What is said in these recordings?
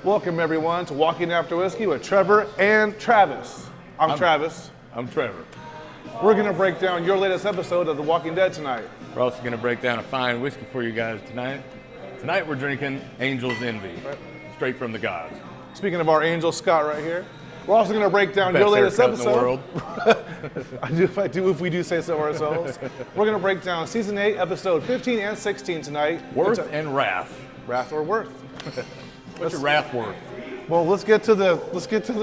Welcome everyone to Walking After Whiskey with Trevor and Travis. I'm Travis. I'm Trevor. We're going to break down your latest episode of The Walking Dead tonight. We're also going to break down a fine whiskey for you guys tonight. Tonight we're drinking Angel's Envy, straight from the gods. Speaking of our angel, Scott right here. We're also going to break down your latest episode. If we do say so ourselves. We're going to break down season 8, episode 15 and 16 tonight. Worth and Wrath. Wrath or Worth? What's your Wrath worth? Well, let's get to the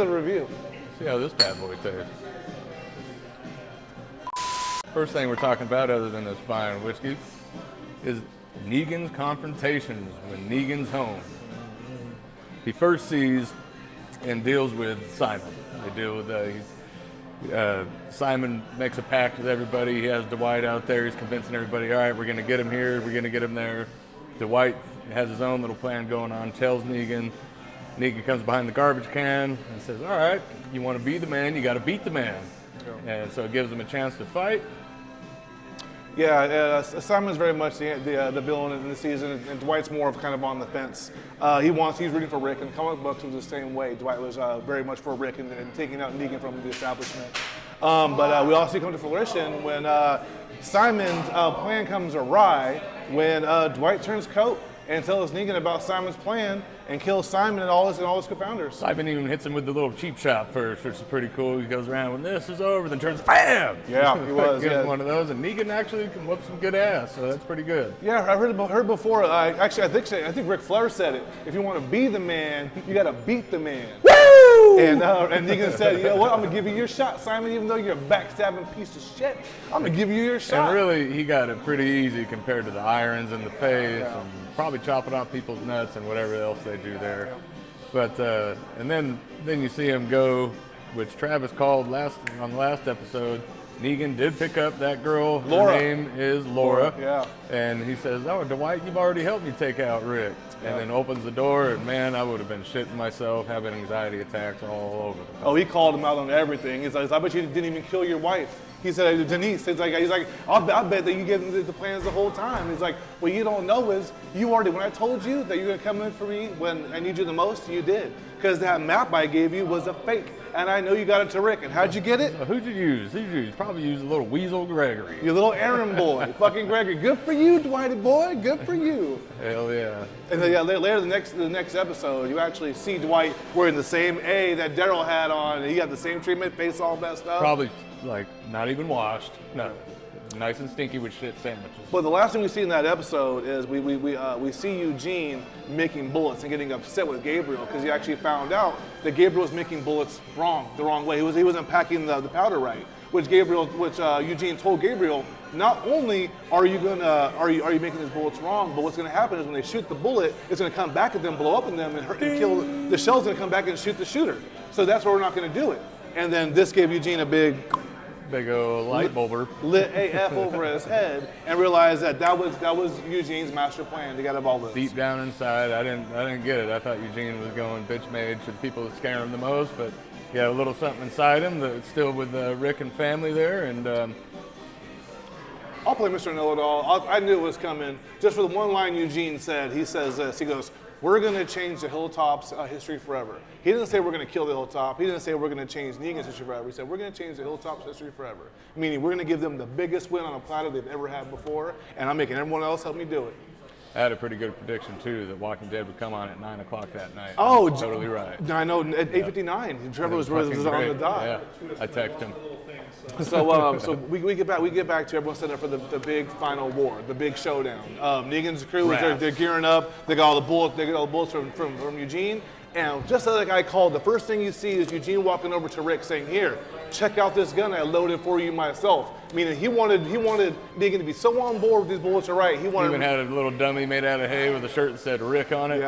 review. See how this bad boy tastes. First thing we're talking about, other than this fine whiskey, is Negan's confrontations when Negan's home. He first sees and deals with Simon. They deal with Simon makes a pact with everybody. He has Dwight out there. He's convincing everybody, all right, we're going to get him here. We're going to get him there. Dwight has his own little plan going on, tells Negan. Negan comes behind the garbage can and says, all right, you want to be the man, you got to beat the man. Yeah. And so it gives him a chance to fight. Yeah, Simon's very much the villain in the season, and Dwight's more of kind of on the fence. He's rooting for Rick, and comic books was the same way. Dwight was very much for Rick and taking out Negan from the establishment. But we also come to fruition when Simon's plan comes awry when Dwight turns coat and tells Negan about Simon's plan and kills Simon and all his co-founders. Simon even hits him with the little cheap shot first, which is pretty cool. He goes around, when this is over, then turns, bam! Yeah, he was. Gives one of those, and Negan actually can whoop some good ass, so that's pretty good. Yeah, I heard before. I think Ric Flair said it. If you want to be the man, you got to beat the man. Woo! And Negan said, you know what? I'm gonna give you your shot, Simon. Even though you're a backstabbing piece of shit, I'm gonna give you your shot. And really, he got it pretty easy compared to the irons in the face, and probably chopping off people's nuts and whatever else they do there. But and then you see him go, which Travis called on the last episode. Negan did pick up that girl. Laura. Her name is Laura. Yeah. And he says, "Oh, Dwight, you've already helped me take out Rick." And then opens the door, and man, I would have been shitting myself, having anxiety attacks all over the place. Oh, he called him out on everything. He's like, I bet you didn't even kill your wife. He said, Denise, he's like, I bet that you gave him the plans the whole time. He's like, what you don't know is, when I told you that you're gonna come in for me when I need you the most, you did. Because that map I gave you was a fake. And I know you got it to Rick. And how'd you get it? Who'd you use? Probably used a little weasel Gregory. Your little errand boy, fucking Gregory. Good for you, Dwighty boy. Good for you. Hell yeah. And then later the next episode, you actually see Dwight wearing the same A that Daryl had on. And he got the same treatment, face all messed up. Probably like not even washed. No. Nice and stinky with shit sandwiches. But the last thing we see in that episode is we see Eugene making bullets and getting upset with Gabriel because he actually found out that Gabriel was making bullets the wrong way. He wasn't packing the powder right, which Eugene told Gabriel, not only are you making these bullets wrong, but what's going to happen is when they shoot the bullet, it's going to come back at them, blow up at them, and hurt and kill. The shell's going to come back and shoot the shooter. So that's why we're not going to do it. And then this gave Eugene a big old light bulber. Lit AF over his head and realized that was Eugene's master plan to get up all this. Deep down inside, I didn't get it. I thought Eugene was going bitch made to the people that scare him the most, but he had a little something inside him that's still with Rick and family there. And I'll play Mr. Know-It-All. I knew it was coming. Just for the one line Eugene said, he says this. He goes, "We're going to change the Hilltop's history forever." He didn't say we're going to kill the Hilltop. He didn't say we're going to change Negan's history forever. He said we're going to change the Hilltop's history forever. Meaning we're going to give them the biggest win on a platter they've ever had before, and I'm making everyone else help me do it. I had a pretty good prediction, too, that Walking Dead would come on at 9 o'clock that night. Oh, totally right. I know, at 8:59. Trevor was on the dot. Yeah, I texted him. So we get back to everyone setting up for the big final war, the big showdown. Negan's crew, they're gearing up. They got all the bullets from Eugene. And just like I called, the first thing you see is Eugene walking over to Rick saying, "Here, check out this gun I loaded for you myself." Meaning he wanted Negan to be so on board with these bullets are right. He even had a little dummy made out of hay with a shirt that said Rick on it.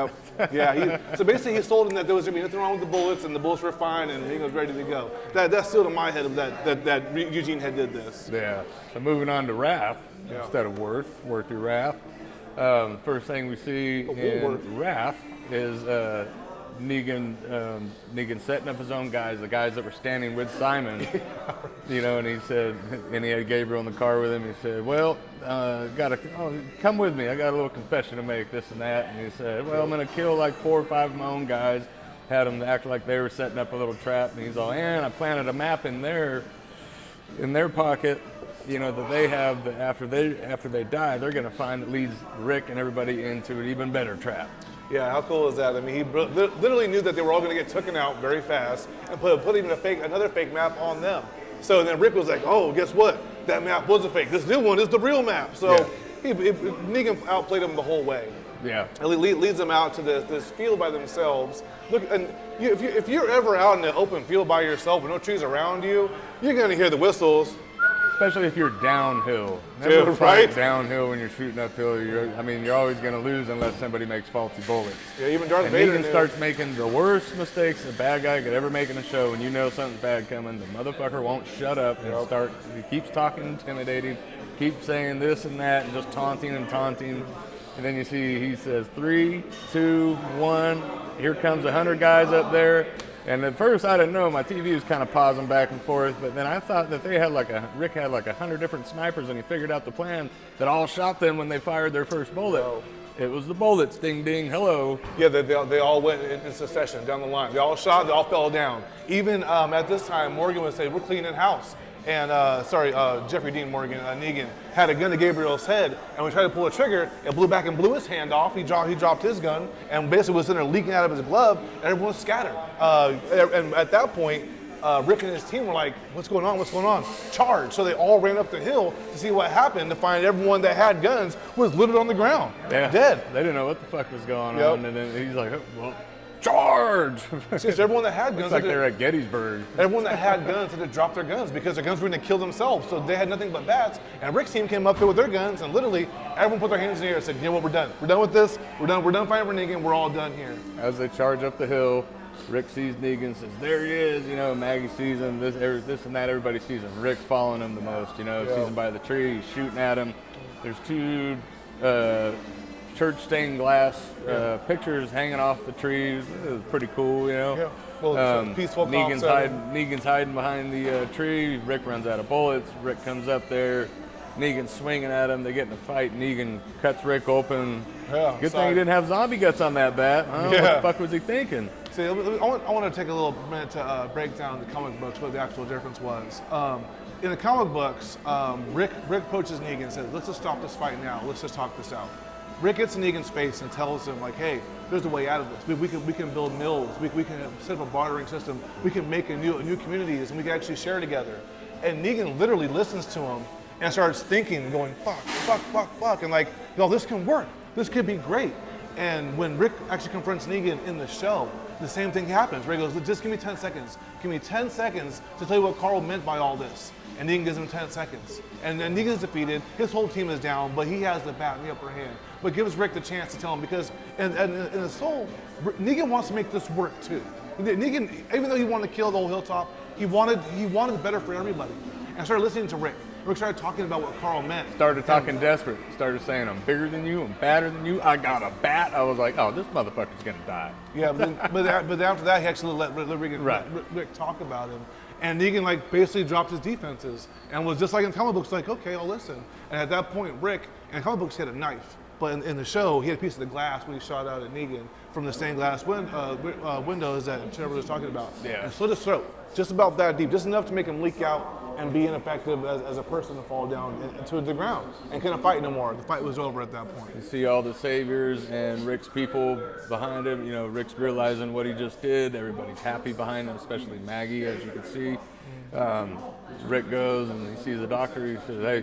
Yeah. So basically, he told him that there was gonna be nothing wrong with the bullets, and the bullets were fine, and he was ready to go. That's still in my head of that Eugene had did this. Yeah. So moving on to Wrath instead of Worth your Wrath. First thing we see in Wrath is Negan setting up his own guys, the guys that were standing with Simon, and he said, and he had Gabriel in the car with him. He said, well, come with me. I got a little confession to make, this and that. And he said, well, I'm going to kill like 4 or 5 of my own guys. Had them act like they were setting up a little trap. And he's all, and I planted a map in their pocket, that they have, after they die, they're going to find that leads Rick and everybody into an even better trap. Yeah, how cool is that? I mean, he literally knew that they were all going to get taken out very fast and put even another fake map on them. So then Rick was like, oh, guess what? That map was a fake. This new one is the real map. So Negan outplayed them the whole way. Yeah. And leads them out to this field by themselves. Look, and if you're ever out in the open field by yourself with no trees around you, you're going to hear the whistles. Especially if you're downhill. Dude, Never fight right? downhill when you're shooting uphill. You're always going to lose unless somebody makes faulty bullets. Yeah, even Darth and Vader Negan starts making the worst mistakes a bad guy could ever make in a show. When you know something's bad coming, the motherfucker won't shut up and he keeps talking intimidating, keeps saying this and that, and just taunting. And then you see he says 3, 2, 1. Here comes 100 guys up there. And at first I didn't know, my TV was kind of pausing back and forth, but then I thought that they had Rick had 100 different snipers, and he figured out the plan that all shot them when they fired their first bullet. Oh. It was the bullets, ding ding, hello. Yeah, they all went in succession down the line. They all shot, they all fell down. Even at this time, Morgan would say, we're cleaning house. And Jeffrey Dean Morgan, Negan, had a gun to Gabriel's head, and when he tried to pull a trigger, it blew back and blew his hand off. He dropped his gun, and basically was in there leaking out of his glove, and everyone was scattered. And at that point, Rick and his team were like, what's going on? Charge. So they all ran up the hill to see what happened, to find everyone that had guns was littered on the ground, dead. They didn't know what the fuck was going on, and then he's like, oh, well, charge! Since everyone that had guns, it's like they're at Gettysburg. Everyone that had guns had to drop their guns because their guns were going to kill themselves. So they had nothing but bats. And Rick's team came up there with their guns, and literally everyone put their hands in the air and said, "You know what? We're done. We're done with this. We're done fighting for Negan. We're all done here." As they charge up the hill, Rick sees Negan, says, "There he is." Maggie sees him. This and that. Everybody sees him. Rick's following him the most. Sees him by the tree. He's shooting at him. There's 2. Church stained glass pictures hanging off the trees. It was pretty cool, Yeah. Well, peaceful Negan's hiding behind the tree. Rick runs out of bullets. Rick comes up there. Negan's swinging at him. They get in a fight. Negan cuts Rick open. Yeah, Good thing he didn't have zombie guts on that bat. What the fuck was he thinking? See, I want to take a little minute to break down the comic books, what the actual difference was. In the comic books, Rick approaches Negan and says, "Let's just stop this fight now. Let's just talk this out." Rick gets in Negan's face and tells him, like, hey, there's a way out of this. We can build mills. We can set up a bartering system. We can make a new communities, and we can actually share together. And Negan literally listens to him and starts thinking, going, fuck, and like, this can work. This could be great. And when Rick actually confronts Negan in the show, the same thing happens. Rick goes, just give me 10 seconds. Give me 10 seconds to tell you what Carl meant by all this. And Negan gives him 10 seconds. And then Negan's defeated, his whole team is down, but he has the bat in the upper hand. But gives Rick the chance to tell him, because in his soul, Negan wants to make this work too. Negan, even though he wanted to kill the whole hilltop, he wanted better for everybody. And started listening to Rick. Rick started talking about what Carl meant. Started talking desperate. Started saying, I'm bigger than you, I'm badder than you, I got a bat. I was like, oh, this motherfucker's gonna die. Yeah, but after that, he actually let Rick talk about him. And Negan basically dropped his defenses and was just like in comic books, like, okay, I'll listen. And at that point, Rick, in comic books, he had a knife. But in the show, he had a piece of the glass when he shot out at Negan from the stained glass windows that Trevor was talking about. Yeah. And slit his throat, just about that deep, just enough to make him leak out and be ineffective as a person to fall down into the ground and couldn't fight no more. The fight was over at that point. You see all the saviors and Rick's people behind him. Rick's realizing what he just did. Everybody's happy behind him, especially Maggie, as you can see. Rick goes and he sees the doctor. He says, hey,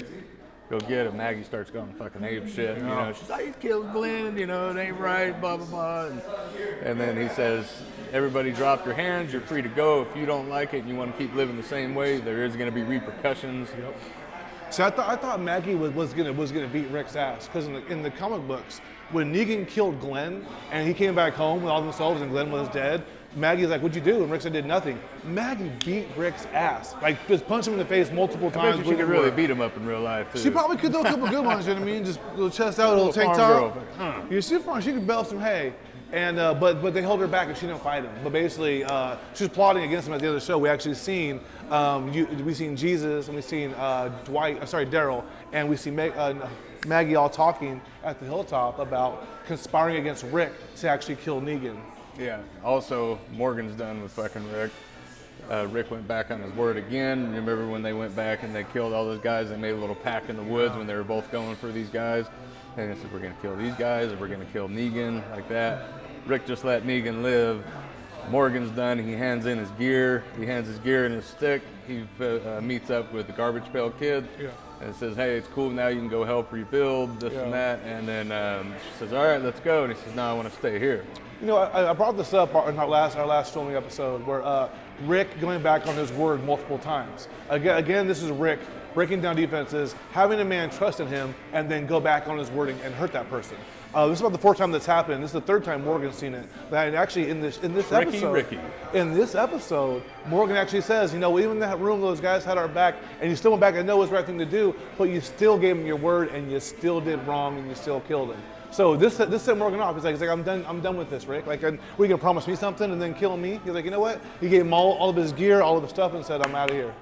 go get him. Maggie starts going fucking ape shit. She's like, he killed Glenn, it ain't right, blah, blah, blah. And then he says, everybody drop your hands. You're free to go. If you don't like it and you want to keep living the same way, there is going to be repercussions. Yep. So I thought Maggie was gonna beat Rick's ass, because in the comic books, when Negan killed Glenn and he came back home with all themselves and Glenn was dead, Maggie's like, what'd you do? And Rick said, did nothing. Maggie beat Rick's ass. Just punched him in the face multiple times. I bet she could really beat him up in real life, too. She probably could do a couple good ones, you know what I mean? Just a little chest out, a little tank top. You see, she could belt some hay. And but they held her back and she didn't fight him. But basically, she was plotting against him at the end of the show. We actually seen we seen Jesus and we seen Daryl, and we see Maggie all talking at the hilltop about conspiring against Rick to actually kill Negan. Yeah. Also, Morgan's done with fucking Rick. Rick went back on his word again. You remember when they went back and they killed all those guys? They made a little pact in the woods when they were both going for these guys. And they said, we're going to kill these guys, or we're going to kill Negan, like that. Rick just let Negan live. Morgan's done. He hands in his gear. He hands his gear and his stick. He meets up with the Garbage Pail Kid. Yeah. And says, hey, it's cool now. You can go help rebuild this and that. And then she says, all right, let's go. And he says, no, I want to stay here. You know, I brought this up in our last filming episode where Rick going back on his word multiple times. Again, this is Rick breaking down defenses, having a man trust in him, and then go back on his wording and hurt that person. This is about the fourth time that's happened. This is the third time Morgan's seen it. But actually, in this episode, Morgan actually says, you know, even in that room, those guys had our back, and you still went back and know it was the right thing to do, but you still gave him your word, and you still did wrong, and you still killed him. So this set Morgan off. He's like, I'm done with this, Rick. Like, we can promise me something and then kill me. He's like, you know what? He gave him all of his gear, all of his stuff, and said, I'm out of here.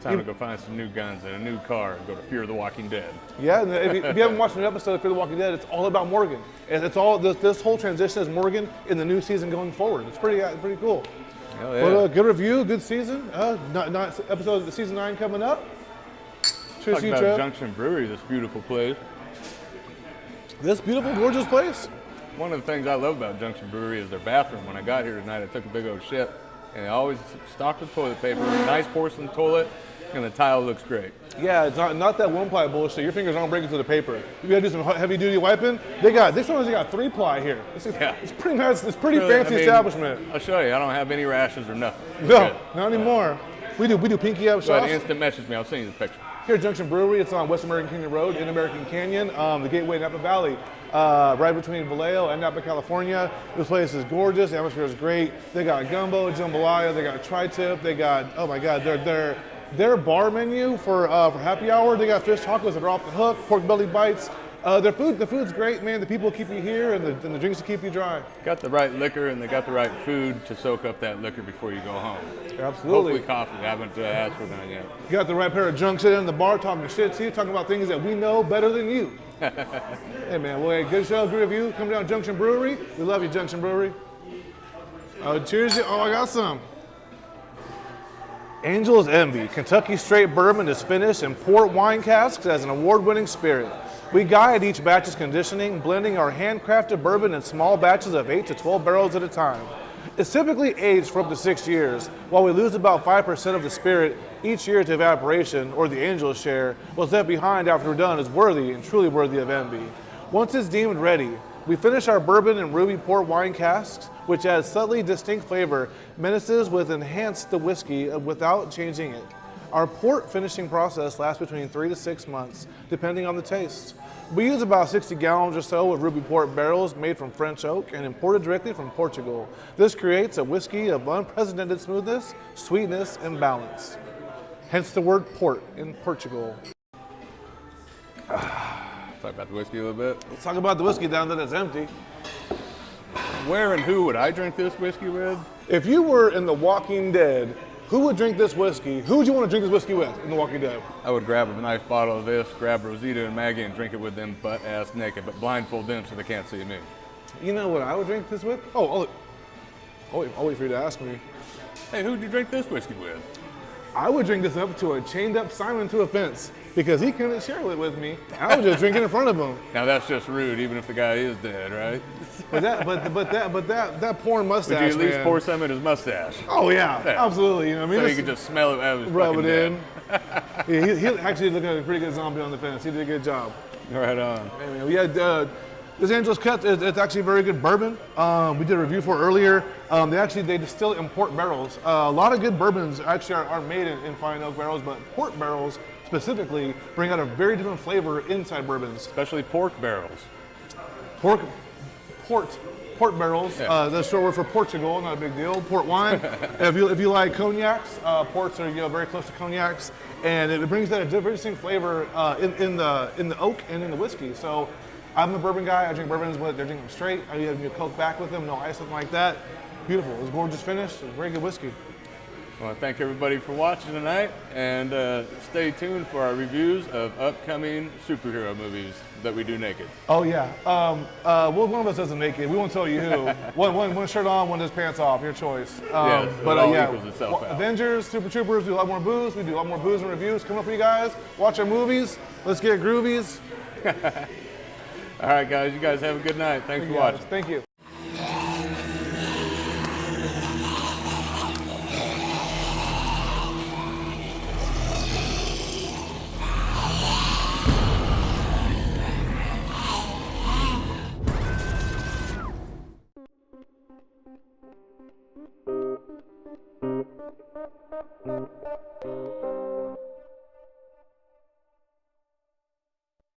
Time to go find some new guns and a new car and go to Fear the Walking Dead. Yeah, and if you haven't watched an episode of Fear the Walking Dead, it's all about Morgan. And it's all this whole transition is Morgan in the new season going forward. It's pretty cool. Hell yeah. But, good review, good season. Episode of season 9 coming up. Talk about Junction Brewery, this beautiful place. This beautiful, gorgeous place. One of the things I love about Junction Brewery is their bathroom. When I got here tonight, I took a big old shit, and they always stocked with toilet paper, nice porcelain toilet, and the tile looks great. Yeah, it's not that one-ply bullshit. Your fingers aren't breaking through the paper. You gotta do some heavy-duty wiping. They got 3-ply here. It's pretty nice. It's pretty fancy establishment. I'll show you. I don't have any rashes or nothing. No, not anymore. We do pinky up shots. Instant message me. I'll send you the picture. Here at Junction Brewery, it's on West American Canyon Road in American Canyon, the gateway to Napa Valley, right between Vallejo and Napa, California. This place is gorgeous. The atmosphere is great. They got gumbo, jambalaya. They got tri-tip. They got, oh my God, their bar menu for happy hour. They got fish tacos that are off the hook, pork belly bites. The food's great, man. The people keep you here, and the drinks to keep you dry. Got the right liquor, and they got the right food to soak up that liquor before you go home. Absolutely. Hopefully coffee. I haven't asked for that yet. You got the right pair of drunks sitting in the bar talking shit to you, talking about things that we know better than you. Hey, man, well, good show, good review. Come down to Junction Brewery. We love you, Junction Brewery. Oh, cheers. Oh, I got some. Angel's Envy. Kentucky Straight Bourbon is finished in port wine casks as an award-winning spirit. We guide each batch's conditioning, blending our handcrafted bourbon in small batches of 8 to 12 barrels at a time. It's typically aged for up to 6 years, while we lose about 5% of the spirit each year to evaporation, or the Angel's share. What's left behind after we're done is worthy and truly worthy of envy. Once it's deemed ready, we finish our bourbon in ruby port wine casks, which adds subtly distinct flavor, menaces with enhance the whiskey without changing it. Our port finishing process lasts between 3 to 6 months, depending on the taste. We use about 60 gallons or so of ruby port barrels made from French oak and imported directly from Portugal. This creates a whiskey of unprecedented smoothness, sweetness, and balance. Hence the word port in Portugal. Talk about the whiskey a little bit. Let's talk about the whiskey down that it's empty. Where and who would I drink this whiskey with? If you were in The Walking Dead, who would drink this whiskey? Who would you want to drink this whiskey with in The Walking Dead? I would grab a nice bottle of this, grab Rosita and Maggie and drink it with them butt-ass naked, but blindfold them so they can't see me. You know what I would drink this with? I'll wait for you to ask me. Hey, who'd you drink this whiskey with? I would drink this up to a chained up Simon to a fence because he couldn't share it with me. I would just drink it in front of him. Now that's just rude, even if the guy is dead, right? But that porn mustache. Would you at least man. pour some in his mustache? Oh yeah, absolutely. You know what I mean? So you could just smell it as rub it in. Yeah, he actually looked like a pretty good zombie on the fence. He did a good job. Right on. Anyway, we had this Angel's Cut. It's actually very good bourbon. We did a review for it earlier. They distill it in port barrels. A lot of good bourbons actually are made in fine oak barrels, but port barrels specifically bring out a very different flavor inside bourbons. Especially pork barrels. Port barrels. Yeah. That's short word for Portugal. Not a big deal. Port wine. if you like cognacs, ports are very close to cognacs, and it brings that a very distinct flavor in the oak and in the whiskey. So I'm a bourbon guy. I drink bourbons, but they're drinking straight. I have your Coke back with them, no ice, something like that. Beautiful. It was a gorgeous finish. It was very good whiskey. I want to thank everybody for watching tonight, and stay tuned for our reviews of upcoming superhero movies that we do naked. Oh yeah. Well, one of us doesn't make it. We won't tell you who. one shirt on, one does pants off. Your choice. Yes, but it all yeah. equals itself out. Avengers, Super Troopers. We do a lot more booze. We do a lot more booze and reviews coming up for you guys. Watch our movies. Let's get groovies. All right, guys. You guys have a good night. Thanks for watching. Thank you.